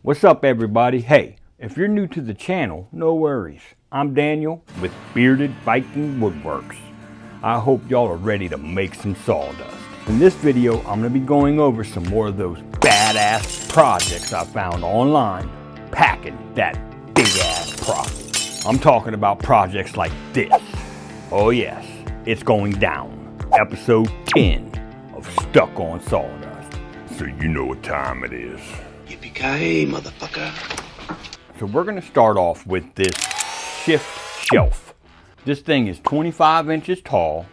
What's up, everybody? Hey, if you're new to the channel, no worries. I'm Daniel with Bearded Viking Woodworks. I hope y'all are ready to make some sawdust. In this video, I'm going to be going over some more of those badass projects I found online, packing that big ass profit. I'm talking about projects like this. Oh yes, it's going down. Episode 10 of Stuck on Sawdust. So you know what time it is. Yippee-ki-yay, motherfucker. So we're going to start off with this shift shelf. This thing is 25 inches tall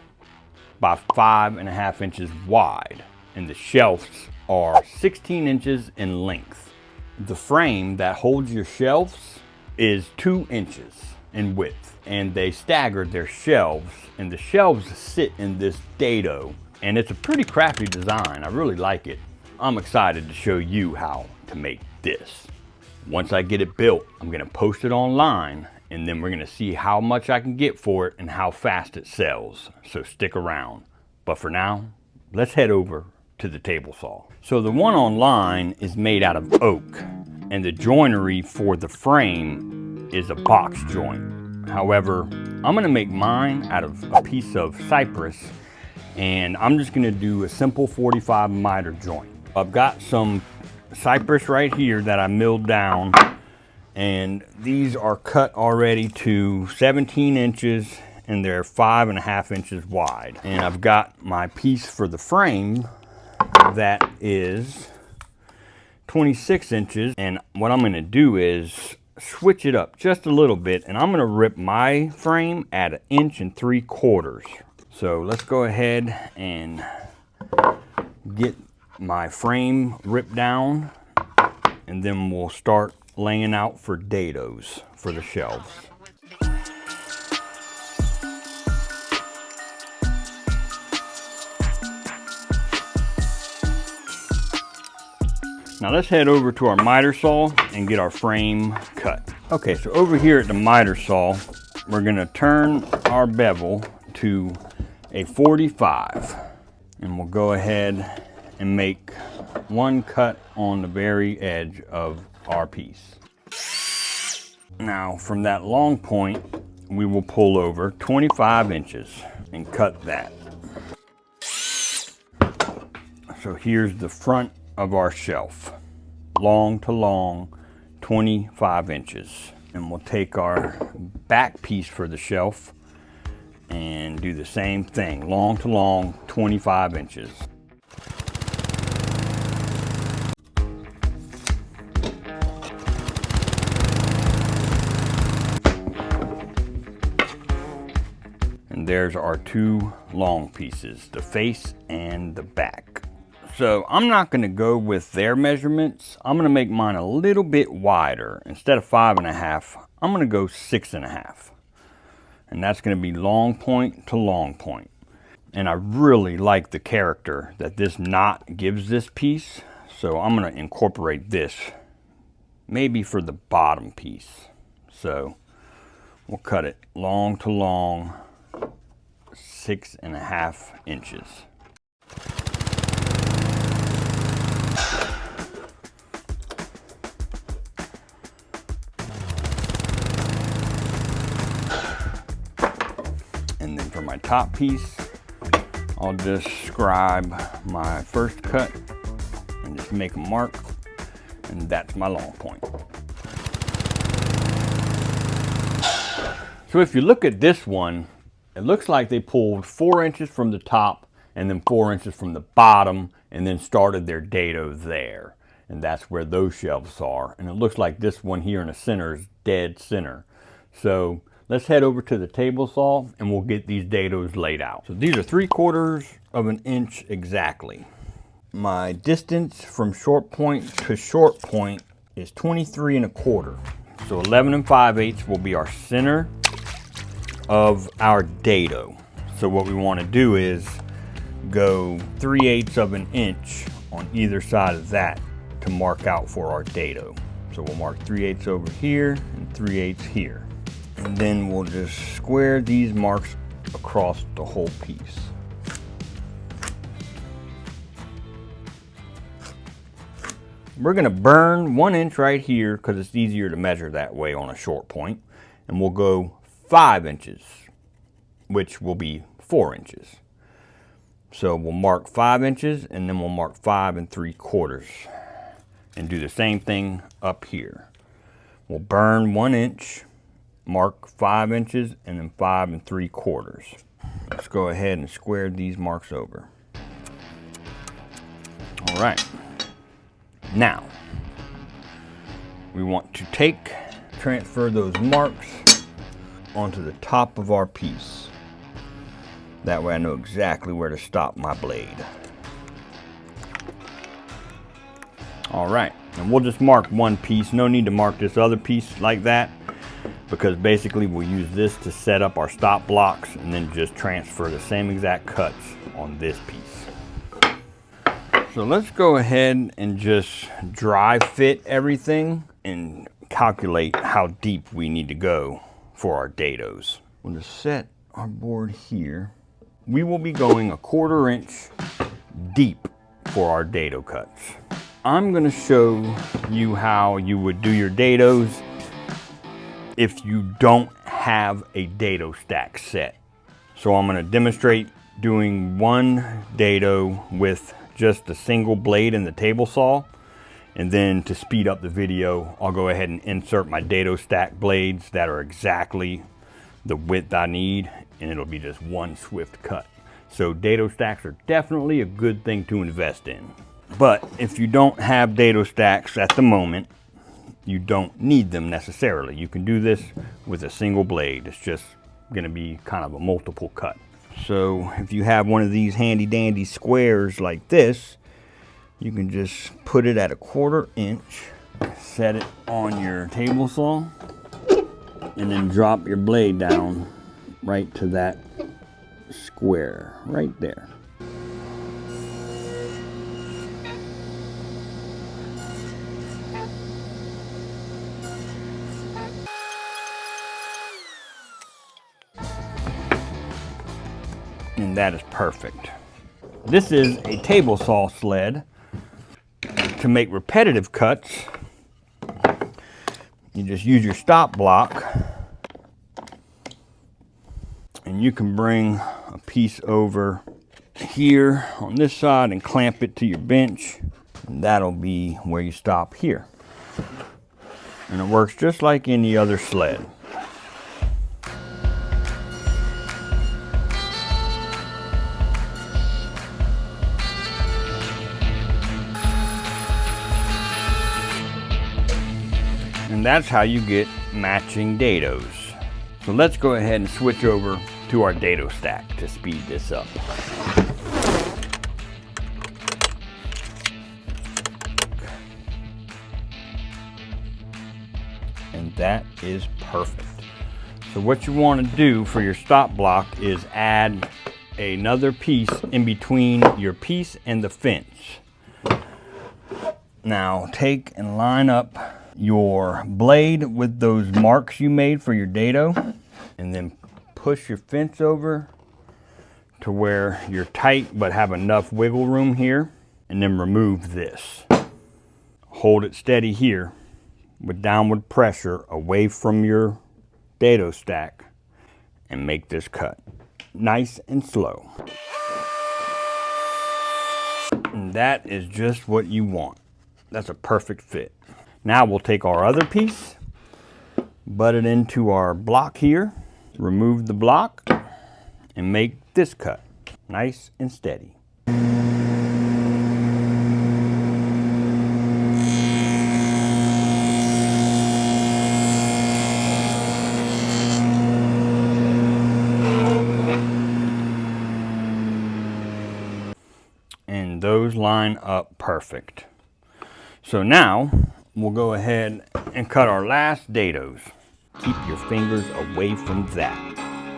by 5.5 inches wide, and the shelves are 16 inches in length. The frame that holds your shelves is 2 inches in width, and they staggered their shelves, and the shelves sit in this dado, and it's a pretty crafty design. I really like it. I'm excited to show you how to make this. Once I get it built, I'm gonna post it online, and then we're gonna see how much I can get for it and how fast it sells. So stick around. But for now, let's head over to the table saw. So the one online is made out of oak, and the joinery for the frame is a box joint. However, I'm gonna make mine out of a piece of cypress, and I'm just gonna do a simple 45 miter joint. I've got some cypress right here that I milled down, and these are cut already to 17 inches, and they're 5.5 inches wide. And I've got my piece for the frame that is 26 inches, and what I'm gonna do is switch it up just a little bit, and I'm gonna rip my frame at 1.75 inches. So let's go ahead and get my frame ripped down, and then we'll start laying out for dados for the shelves. Now let's head over to our miter saw and get our frame cut. Okay, so over here at the miter saw, we're gonna turn our bevel to a 45, and we'll go ahead and make one cut on the very edge of our piece. Now from that long point, we will pull over 25 inches and cut that. So here's the front of our shelf, long to long, 25 inches. And we'll take our back piece for the shelf and do the same thing, long to long, 25 inches. And there's our two long pieces, the face and the back. So I'm not gonna go with their measurements. I'm gonna make mine a little bit wider. Instead of 5.5, I'm gonna go 6.5. And that's gonna be long point to long point. And I really like the character that this knot gives this piece. So I'm gonna incorporate this maybe for the bottom piece. So we'll cut it long to long, 6.5 inches. And then for my top piece, I'll just scribe my first cut and just make a mark, and that's my long point. So if you look at this one, it looks like they pulled 4 inches from the top and then 4 inches from the bottom, and then started their dado there. And that's where those shelves are. And it looks like this one here in the center is dead center. So let's head over to the table saw and we'll get these dados laid out. So these are 3/4 of an inch exactly. My distance from short point to short point is 23.25. So 11 5/8 will be our center of our dado. So what we want to do is go 3/8 of an inch on either side of that to mark out for our dado. So we'll mark 3/8 over here and 3/8 here. And then we'll just square these marks across the whole piece. We're gonna burn 1 inch right here because it's easier to measure that way on a short point. And we'll go 5 inches, which will be 4 inches. So we'll mark 5 inches and then we'll mark 5 3/4 and do the same thing up here. We'll burn 1 inch, mark 5 inches and then 5 3/4. Let's go ahead and square these marks over. All right. Now, we want to transfer those marks onto the top of our piece. That way I know exactly where to stop my blade. All right, and we'll just mark one piece. No need to mark this other piece like that, because basically we'll use this to set up our stop blocks and then just transfer the same exact cuts on this piece. So let's go ahead and just dry fit everything and calculate how deep we need to go for our dados. We'll just set our board here. We will be going 1/4 inch deep for our dado cuts. I'm gonna show you how you would do your dados if you don't have a dado stack set. So I'm gonna demonstrate doing one dado with just a single blade in the table saw, and then to speed up the video, I'll go ahead and insert my dado stack blades that are exactly the width I need, and it'll be just one swift cut. So dado stacks are definitely a good thing to invest in. But if you don't have dado stacks at the moment, you don't need them necessarily. You can do this with a single blade. It's just gonna be kind of a multiple cut. So if you have one of these handy dandy squares like this, you can just put it at 1/4 inch, set it on your table saw, and then drop your blade down right to that square right there. And that is perfect. This is a table saw sled. To make repetitive cuts, you just use your stop block, and you can bring a piece over here on this side and clamp it to your bench, and that'll be where you stop here. And it works just like any other sled. And that's how you get matching dados. So let's go ahead and switch over to our dado stack to speed this up. And that is perfect. So what you want to do for your stop block is add another piece in between your piece and the fence. Now take and line up your blade with those marks you made for your dado, and then push your fence over to where you're tight but have enough wiggle room here, and then remove this. Hold it steady here with downward pressure away from your dado stack and make this cut nice and slow. And that is just what you want. That's a perfect fit. Now we'll take our other piece, butt it into our block here, remove the block, and make this cut nice and steady. And those line up perfect. So now we'll go ahead and cut our last dados. Keep your fingers away from that.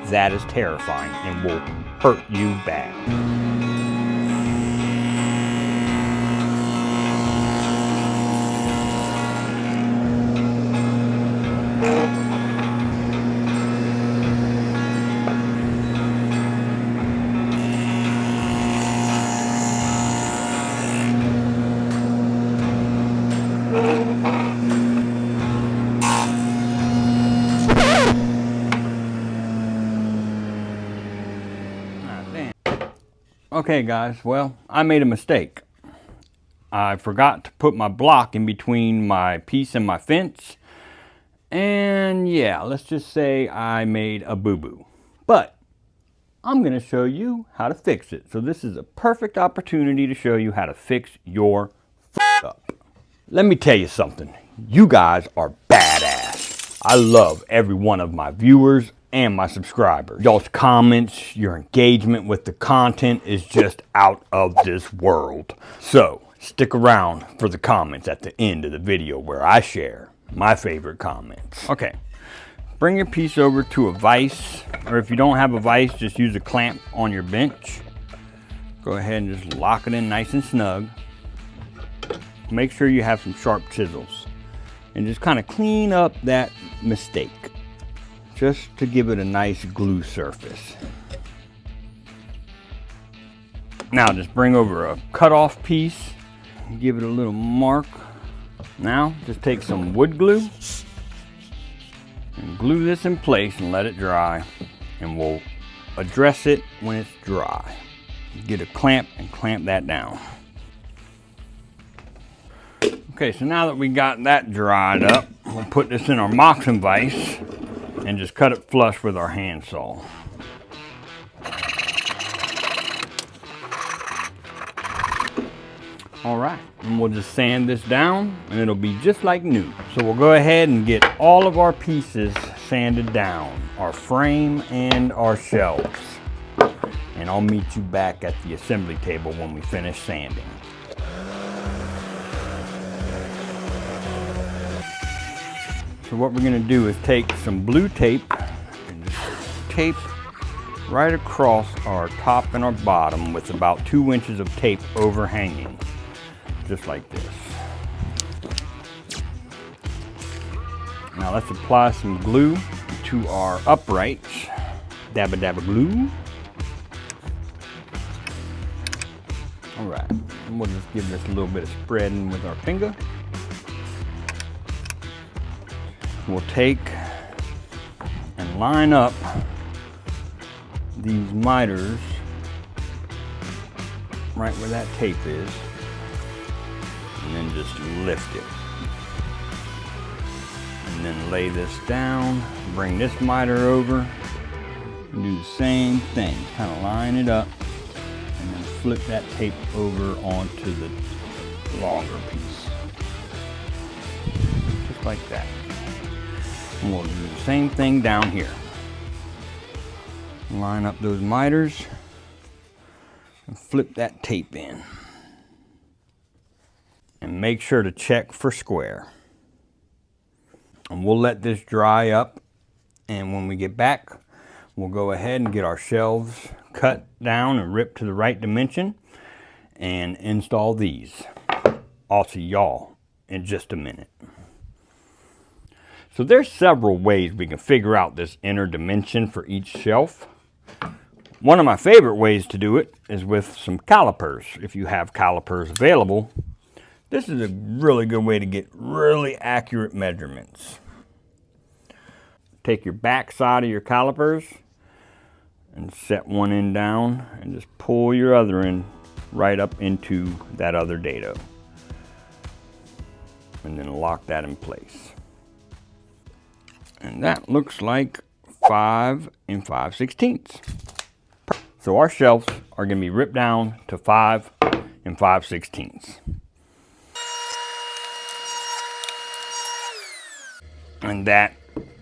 That is terrifying and will hurt you bad. Okay guys, well, I made a mistake. I forgot to put my block in between my piece and my fence. And yeah, let's just say I made a boo-boo. But I'm gonna show you how to fix it. So this is a perfect opportunity to show you how to fix your up. Let me tell you something. You guys are badass. I love every one of my viewers and my subscribers. Y'all's comments, your engagement with the content is just out of this world. So stick around for the comments at the end of the video where I share my favorite comments. Okay, bring your piece over to a vise, or if you don't have a vise, just use a clamp on your bench. Go ahead and just lock it in nice and snug. Make sure you have some sharp chisels and just kind of clean up that mistake, just to give it a nice glue surface. Now just bring over a cut-off piece, give it a little mark. Now just take some wood glue and glue this in place and let it dry, and we'll address it when it's dry. Get a clamp and clamp that down. Okay, so now that we got that dried up, we'll put this in our moxon vise and just cut it flush with our handsaw. All right, and we'll just sand this down and it'll be just like new. So we'll go ahead and get all of our pieces sanded down, our frame and our shelves. And I'll meet you back at the assembly table when we finish sanding. So what we're gonna do is take some blue tape and just tape right across our top and our bottom with about 2 inches of tape overhanging, just like this. Now let's apply some glue to our uprights. Dabba dabba glue. All right, and we'll just give this a little bit of spreading with our finger. We'll take and line up these miters right where that tape is, and then just lift it. And then lay this down, bring this miter over, and do the same thing. Kind of line it up, and then flip that tape over onto the longer piece. Just like that. And we'll do the same thing down here. Line up those miters and flip that tape in. And make sure to check for square. And we'll let this dry up, and when we get back, we'll go ahead and get our shelves cut down and ripped to the right dimension and install these. I'll see y'all in just a minute. So there's several ways we can figure out this inner dimension for each shelf. One of my favorite ways to do it is with some calipers. If you have calipers available, this is a really good way to get really accurate measurements. Take your back side of your calipers and set one end down and just pull your other end right up into that other dado. And then lock that in place. And that looks like 5 5/16. So our shelves are going to be ripped down to 5 5/16. And that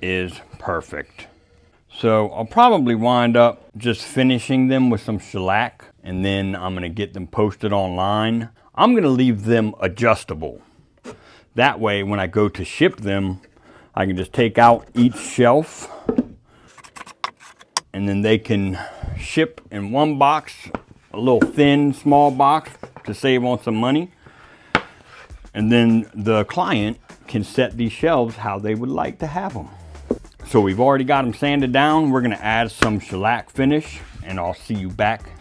is perfect. So I'll probably wind up just finishing them with some shellac, and then I'm going to get them posted online. I'm going to leave them adjustable. That way when I go to ship them, I can just take out each shelf, and then they can ship in one box, a little thin, small box to save on some money. And then the client can set these shelves how they would like to have them. So we've already got them sanded down. We're gonna add some shellac finish, and I'll see you back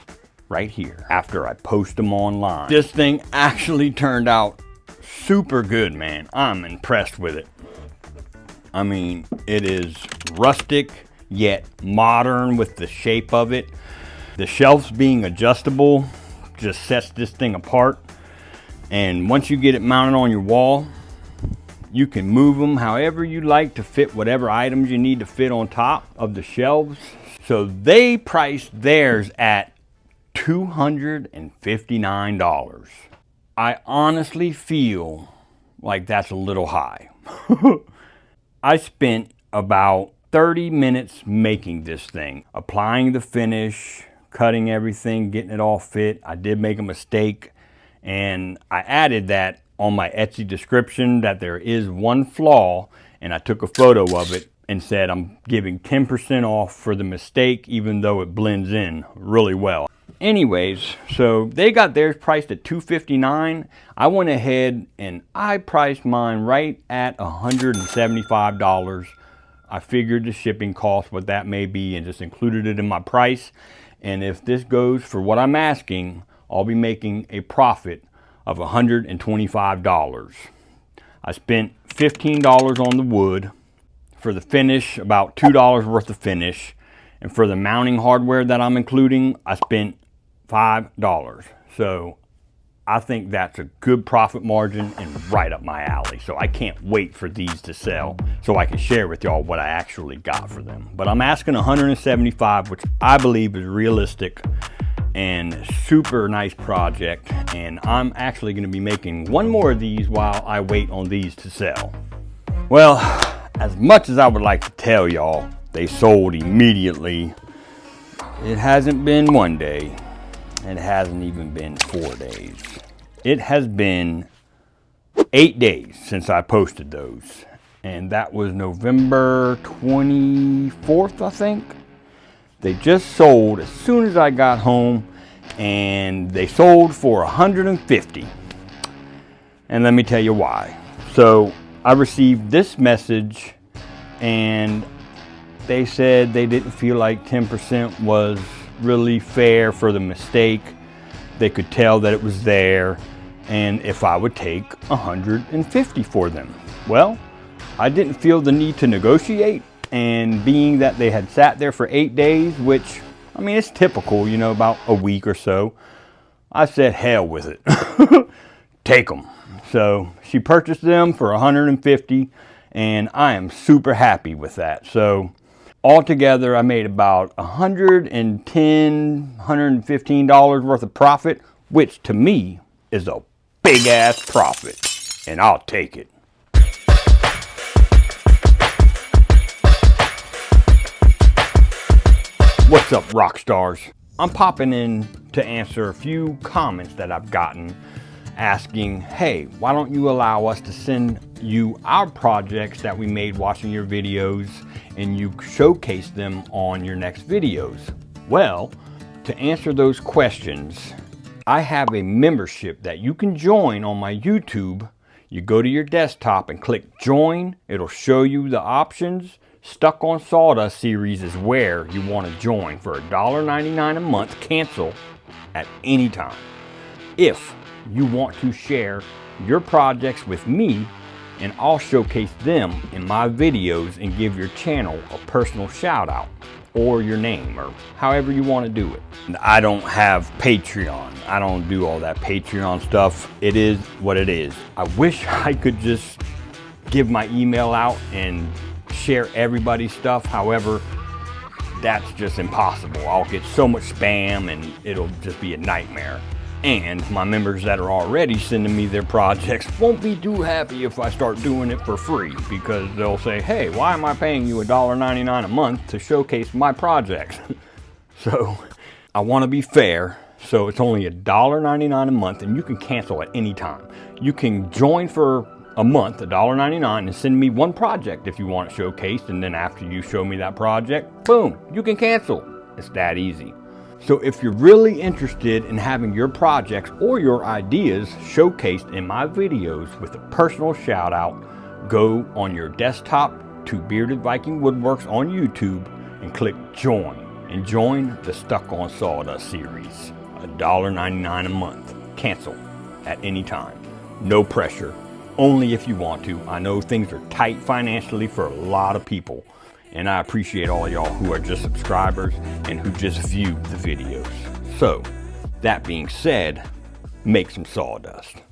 right here after I post them online. This thing actually turned out super good, man. I'm impressed with it. I mean, it is rustic yet modern with the shape of it. The shelves being adjustable just sets this thing apart. And once you get it mounted on your wall, you can move them however you like to fit whatever items you need to fit on top of the shelves. So they priced theirs at $259. I honestly feel like that's a little high. I spent about 30 minutes making this thing, applying the finish, cutting everything, getting it all fit. I did make a mistake, and I added that on my Etsy description that there is one flaw, and I took a photo of it and said I'm giving 10% off for the mistake, even though it blends in really well. Anyways, so they got theirs priced at $259. I went ahead and I priced mine right at $175. I figured the shipping cost, what that may be, and just included it in my price. And if this goes for what I'm asking, I'll be making a profit of $125. I spent $15 on the wood. For the finish, about $2 worth of finish. And for the mounting hardware that I'm including, I spent $5. So I think that's a good profit margin and right up my alley. So I can't wait for these to sell so I can share with y'all what I actually got for them. But I'm asking $175, which I believe is realistic and super nice project. And I'm actually going to be making one more of these while I wait on these to sell. Well, as much as I would like to tell y'all they sold immediately, it hasn't been one day. It hasn't even been 4 days. It has been 8 days since I posted those. And that was November 24th, I think. They just sold as soon as I got home, and they sold for $150. And let me tell you why. So I received this message, and they said they didn't feel like 10% was really fair for the mistake. They could tell that it was there, and if I would take $150 for them. Well, I didn't feel the need to negotiate, and being that they had sat there for 8 days, which, I mean, it's typical, you know, about a week or so, I said hell with it. Take them. So she purchased them for $150, and I am super happy with that. So altogether, I made about $110, $115 worth of profit, which to me is a big ass profit, and I'll take it. What's up, rock stars? I'm popping in to answer a few comments that I've gotten asking, hey, why don't you allow us to send you our projects that we made watching your videos and you showcase them on your next videos? Well, to answer those questions, I have a membership that you can join on my YouTube. You go to your desktop and click join. It'll show you the options. Stuck on Sawdust series is where you want to join for $1.99 a month. Cancel at any time. If you want to share your projects with me, and I'll showcase them in my videos and give your channel a personal shout out or your name or however you want to do it. I don't have Patreon. I don't do all that Patreon stuff. It is what it is. I wish I could just give my email out and share everybody's stuff. However, that's just impossible. I'll get so much spam and it'll just be a nightmare. And my members that are already sending me their projects won't be too happy if I start doing it for free, because they'll say, hey, why am I paying you $1.99 a month to showcase my projects? So I want to be fair. So it's only $1.99 a month, and you can cancel at any time. You can join for a month, $1.99, and send me one project if you want it showcased, and then after you show me that project, boom, you can cancel. It's that easy. So if you're really interested in having your projects or your ideas showcased in my videos with a personal shout out, go on your desktop to Bearded Viking Woodworks on YouTube and click join, and join the Stuck on Sawdust series. $1.99 a month. Cancel at any time. No pressure. Only if you want to. I know things are tight financially for a lot of people, And I appreciate all of y'all who are just subscribers and who just view the videos. So, that being said, make some sawdust.